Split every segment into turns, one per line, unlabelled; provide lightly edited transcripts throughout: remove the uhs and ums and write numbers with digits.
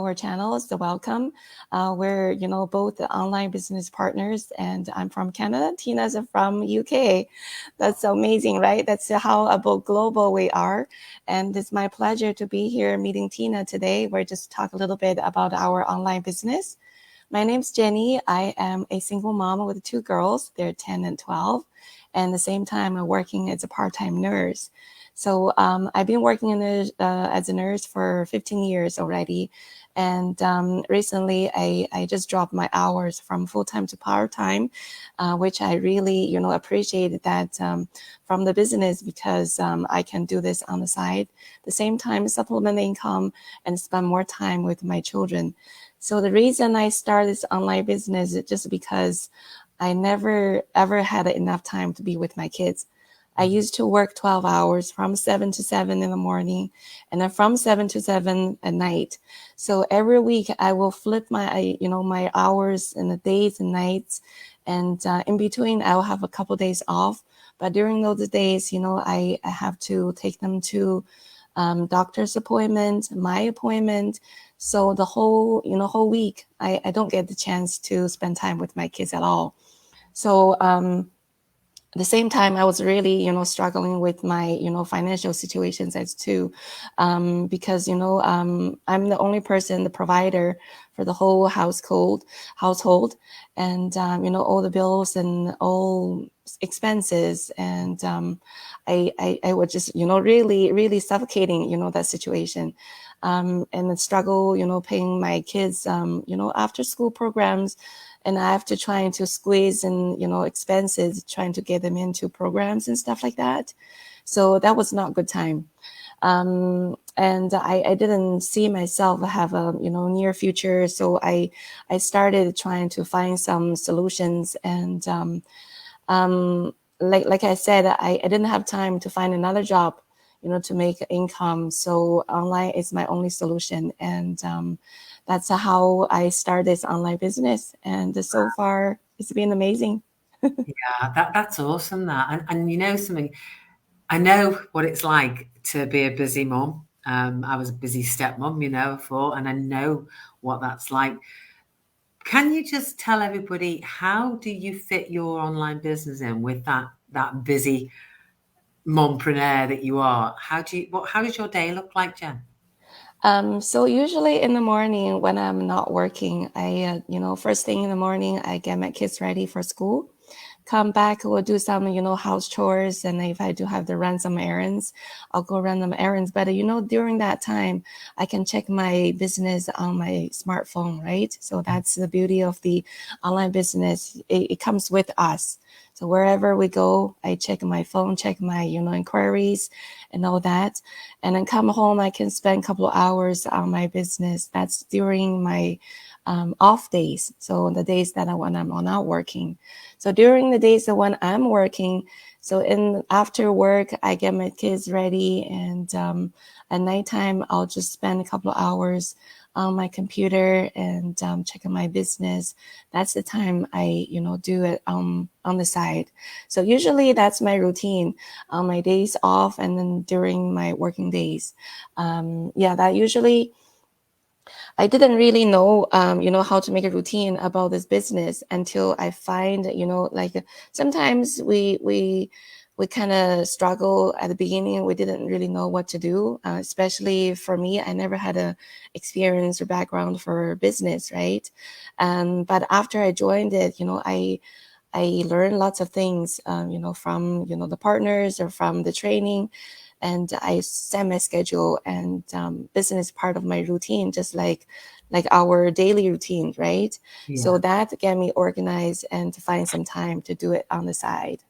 our channel. So welcome. We're, both online business partners, and I'm from Canada. Tina's from UK. That's amazing, right? That's how about global we are. And it's my pleasure to be here meeting Tina today. We're just talk a little bit about our online business. My name's Jenny. I am a single mom with two girls. They're 10 and 12. And at the same time, I'm working as a part-time nurse. So I've been working as a nurse for 15 years already. And recently, I just dropped my hours from full-time to part-time, which I really, appreciated that from the business because I can do this on the side. At the same time, supplement income and spend more time with my children. So the reason I started this online business is just because I never ever had enough time to be with my kids. I used to work 12 hours from 7 to 7 in the morning and then from 7 to 7 at night. So every week I will flip my hours and the days and nights. And in between, I'll have a couple of days off. But during those days, I have to take them to doctor's appointment, my appointment. So the whole week, I don't get the chance to spend time with my kids at all. So at the same time, I was really, struggling with my, financial situations as too, because, I'm the only person, the provider for the whole household, and, all the bills and all expenses. And I was just, really, really suffocating, that situation. And the struggle, paying my kids, after school programs, and I have to try to squeeze in, expenses, trying to get them into programs and stuff like that. So that was not a good time. And I didn't see myself have a, near future. So I started trying to find some solutions. And like I said, I didn't have time to find another job, to make income. So online is my only solution. And that's how I started this online business. And so far, it's been amazing.
Yeah, that's awesome. And you know something, I know what it's like to be a busy mum. I was a busy stepmom, before, and I know what that's like. Can you just tell everybody, how do you fit your online business in with that busy mompreneur that you are? How does your day look like, Jen?
So usually in the morning when I'm not working, first thing in the morning, I get my kids ready for school. Come back, we'll do some, house chores. And if I do have to run some errands, I'll go run them errands. But, during that time, I can check my business on my smartphone, right? So that's the beauty of the online business. It comes with us. So wherever we go, I check my phone, check my, inquiries and all that. And then come home, I can spend a couple of hours on my business. That's during my off days. So the days when I'm not working. So during the days that when I'm working, so after work, I get my kids ready, and at nighttime, I'll just spend a couple of hours on my computer and checking my business. That's the time I, do it on the side. So usually that's my routine on my days off and then during my working days. That usually I didn't really know, how to make a routine about this business until I find, like sometimes we kind of struggle at the beginning. We didn't really know what to do, especially for me. I never had a experience or background for business, right? But after I joined it, I learned lots of things, from, the partners or from the training. And I set my schedule and business is part of my routine, just like our daily routine, right? So
Yeah.
that get me organized and to find some time to do it on the side.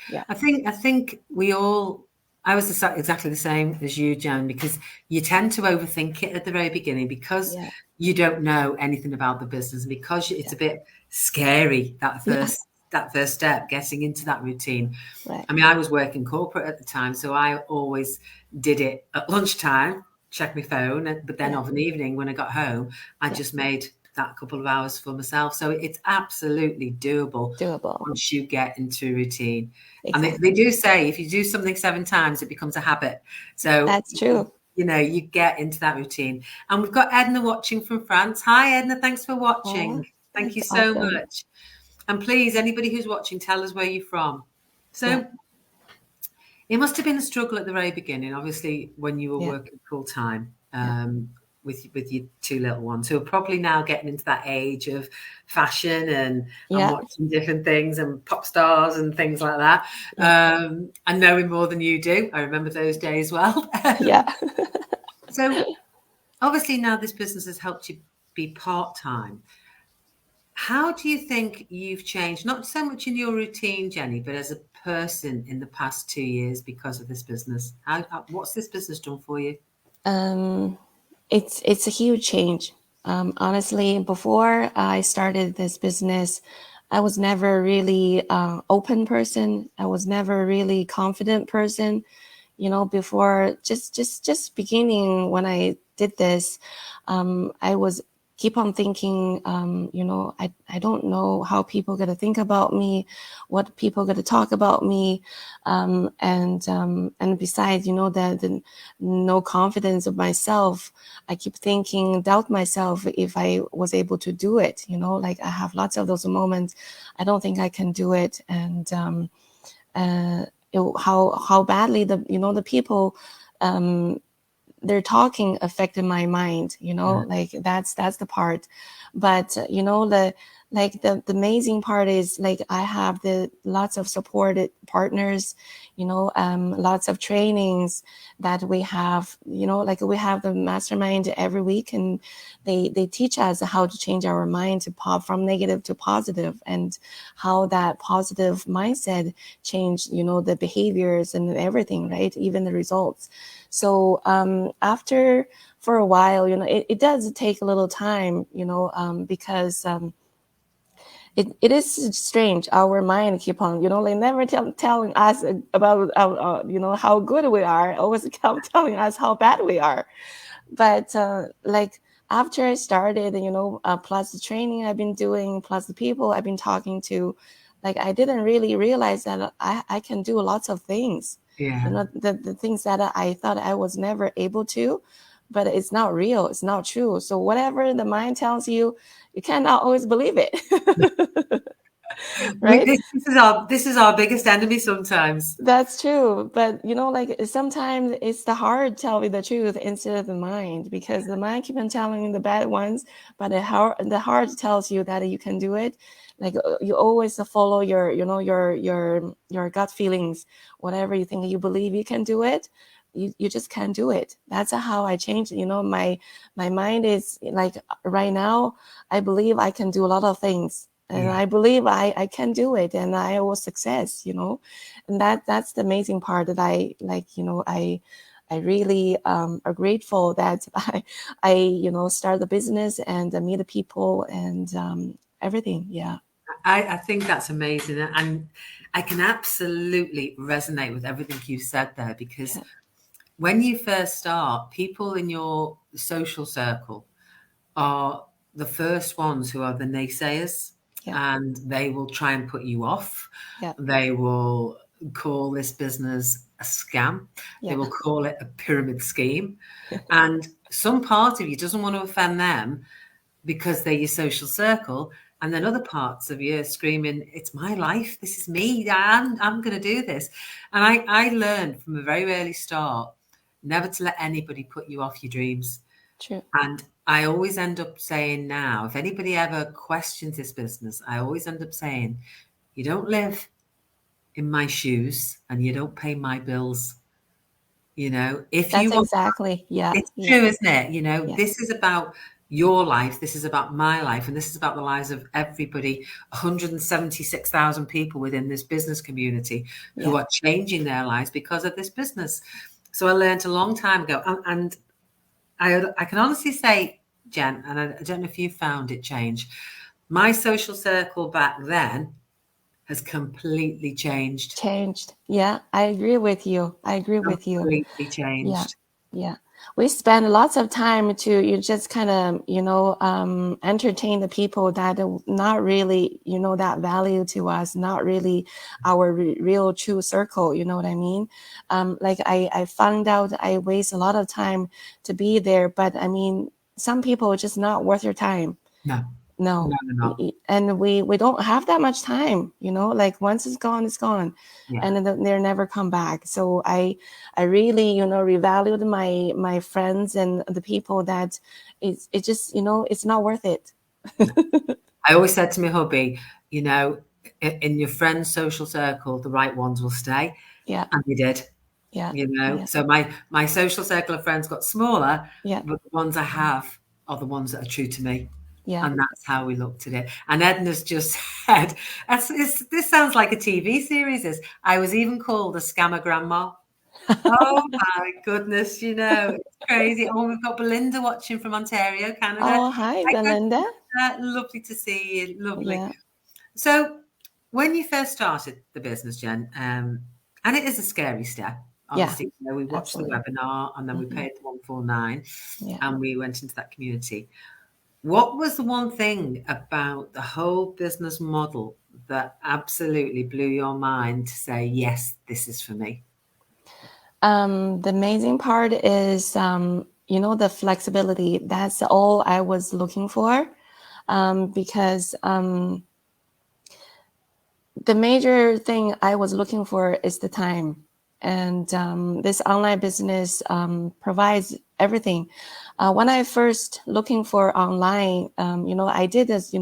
Yeah.
I think I was exactly the same as you, Jan, because you tend to overthink it at the very beginning because
Yeah.
you don't know anything about the business, and because it's
Yeah.
a bit scary, that
Yeah.
first step, getting into that routine.
Right.
I mean, I was working corporate at the time, so I always did it at lunchtime, check my phone, but then
Yeah.
of an evening when I got home, I
Yeah.
just made that couple of hours for myself. So it's absolutely doable
Doable.
once you get into a routine. And they
Exactly.
do say if you do something 7 times, it becomes a habit. So
That's true.
you know, you get into that routine. And we've got Edna watching from France. Hi, Edna. Thanks for watching.
Oh,
Thank you
that's
so
awesome.
much. And please, anybody who's watching, tell us where you're from.
Yeah,
So it must have been a struggle at the very beginning, obviously, when you were
yeah,
working full time.
yeah,
With your two little ones who are probably now getting into that age of fashion and
yeah,
watching different things and pop stars and things like that,
yeah,
and knowing more than you do. I remember those days well.
yeah.
So obviously now this business has helped you be part-time. How do you think you've changed, not so much in your routine, Jenny, but as a person in the past 2 years because of this business? What's this business done for you?
Um, it's a huge change. Honestly, before I started this business, I was never really open person. I was never really confident person. You know, before just beginning when I did this, I was keep on thinking, you know, I don't know how people going to think about me, what people going to talk about me, and besides, you know, the no confidence of myself. I keep thinking, doubt myself if I was able to do it. You know, like I have lots of those moments. I don't think I can do it, and how badly the you know the people they're talking affected my mind, you know,
Yeah.
like that's the part. But you know, the amazing part is like I have the lots of supported partners, you know, lots of trainings that we have, you know, like we have the mastermind every week, and they teach us how to change our mind to pop from negative to positive, and how that positive mindset change, you know, the behaviors and everything, right, even the results. So after for a while, you know, it does take a little time, you know, because it is strange. Our mind keep on, you know, like never telling us about, you know, how good we are. Always keep telling us how bad we are. But like after I started, you know, plus the training I've been doing, plus the people I've been talking to, like I didn't really realize that I can do lots of things. You
Yeah.
know, the things that I thought I was never able to, but it's not real. It's not true. So whatever the mind tells you, you cannot always believe it. Right?
This is our biggest enemy sometimes.
That's true. But you know, like sometimes it's the heart telling the truth instead of the mind, because the mind keep on telling you the bad ones, but the heart tells you that you can do it. Like you always follow your, you know, your gut feelings. Whatever you think you believe you can do it, you just can't do it. That's how I changed. You know, my mind is like right now, I believe I can do a lot of things. And
Yeah.
I believe I can do it, and I will success, you know. And that's the amazing part that I like, you know, I really are grateful that I you know, start the business and meet the people and everything. Yeah,
I think that's amazing. And I can absolutely resonate with everything you said there, because
yeah,
when you first start, people in your social circle are the first ones who are the naysayers,
yeah,
and they will try and put you off.
yeah,
They will call this business a scam. They
yeah,
will call it a pyramid scheme. And some part of you doesn't want to offend them because they're your social circle. And then other parts of you are screaming, it's my life. This is me. I'm going to do this. And I learned from a very early start never to let anybody put you off your dreams.
true.
And I always end up saying now, if anybody ever questions this business, I always end up saying, you don't live in my shoes and you don't pay my bills. You know, if you
That's
want,
exactly, yeah,
it's
yeah,
true, isn't it? You know,
yeah,
this is about your life, this is about my life, and this is about the lives of everybody, 176,000 people within this business community who
yeah.
are changing their lives because of this business. So I learned a long time ago, and I can honestly say, Jen, and I don't know if you found it change. My social circle back then has completely changed.
Changed. Yeah, I agree with you. I agree with you.
Completely
Yeah,
changed.
yeah. we spend lots of time to you just kind of entertain the people that are not really that value to us, not really our real true circle, you know what I mean? Like I found out I waste a lot of time to be there, but I mean some people are just not worth your time.
No.
No.
No.
And we don't have that much time, like once it's gone, it's gone.
Yeah.
And then they're never come back. So I really, revalued my friends and the people that it just, it's not worth it.
I always said to my hubby, in your friend's social circle, the right ones will stay.
Yeah.
And they did.
Yeah.
Yeah. So my social circle of friends got smaller,
yeah.
but the ones I have are the ones that are true to me.
Yeah.
And that's how we looked at it. And Edna's just said, this sounds like a TV series. I was even called a scammer grandma. Oh my goodness, it's crazy. Oh, we've got Belinda watching from Ontario, Canada.
Oh, hi, Belinda.
Lovely to see you. Lovely.
Yeah.
So when you first started the business, Jen, and it is a scary step. Obviously, we watched the webinar and then we paid the 149 and we went into that community. What was the one thing about the whole business model that absolutely blew your mind to say, yes, this is for me?
The amazing part is, the flexibility. That's all I was looking for, because the major thing I was looking for is the time. And this online business provides everything. When I first looking for online, I did this,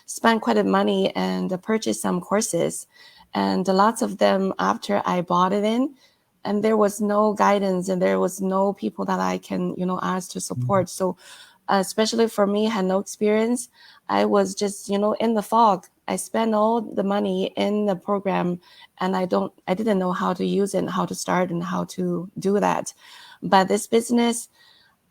spend quite a money and purchase some courses, and lots of them after I bought it in, and there was no guidance and there was no people that I can, ask to support. So especially for me, had no experience. I was just, in the fog. I spent all the money in the program and I didn't know how to use it and how to start and how to do that. But this business,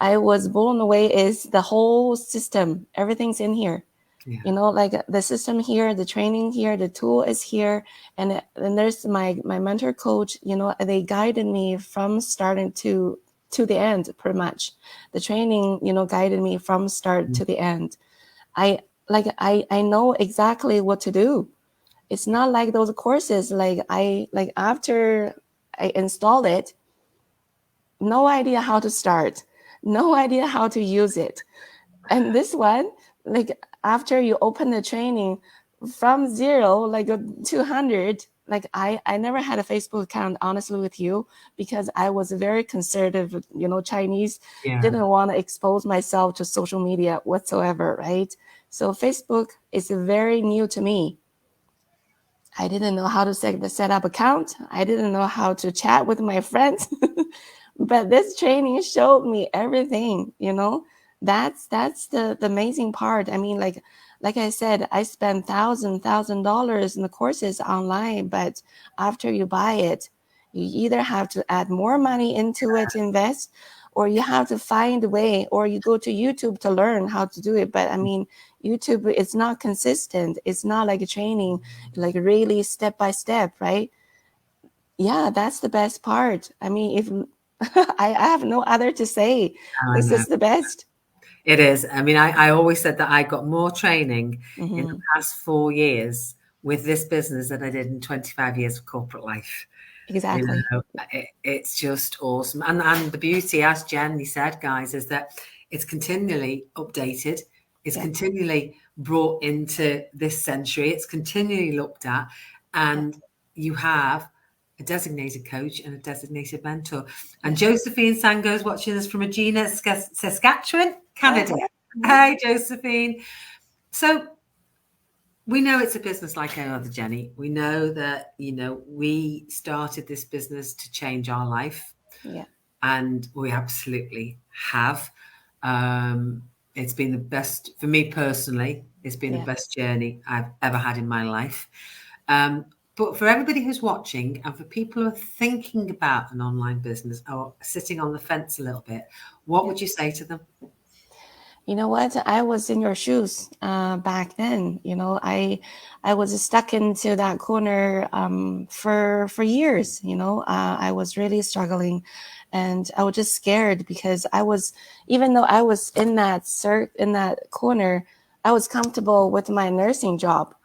I was blown away is the whole system. Everything's in here. Yeah. Like the system here, the training here, the tool is here. And there's my mentor coach, they guided me from starting to the end, pretty much. The training, guided me from start to the end. I know exactly what to do. It's not like those courses, after I install it, no idea how to start, no idea how to use it. And this one, after you open the training from 0, 200, I never had a Facebook account, honestly, with you, because I was very conservative, Chinese, didn't want to expose myself to social media whatsoever, right? So Facebook is very new to me. I didn't know how to set up account. I didn't know how to chat with my friends, but this training showed me everything, That's the amazing part. I mean, like I said, I spent $1,000 in the courses online, but after you buy it, you either have to add more money into it to invest, or you have to find a way, or you go to YouTube to learn how to do it. But I mean, YouTube is not consistent. It's not like a training, like really step by step, right? Yeah, that's the best part. I mean, if I have no other to say, this is the best.
It is. I mean, I always said that I got more training in the past 4 years with this business than I did in 25 years of corporate life.
Exactly.
It's just awesome. And the beauty, as Jenny said, guys, is that it's continually updated. It's continually brought into this century. It's continually looked at. And you have a designated coach and a designated mentor. And Josephine Sango is watching us from Regina, Saskatchewan, Canada. Hi, Josephine. So we know it's a business like any other, Jenny. We know that, we started this business to change our life.
Yeah.
And we absolutely have. It's been the best, for me personally, it's been the best journey I've ever had in my life. But for everybody who's watching and for people who are thinking about an online business or sitting on the fence a little bit, what would you say to them?
You know what? I was in your shoes back then. You know, I was stuck into that corner for years. You know, I was really struggling, and I was just scared because I was, even though I was in that in that corner, I was comfortable with my nursing job.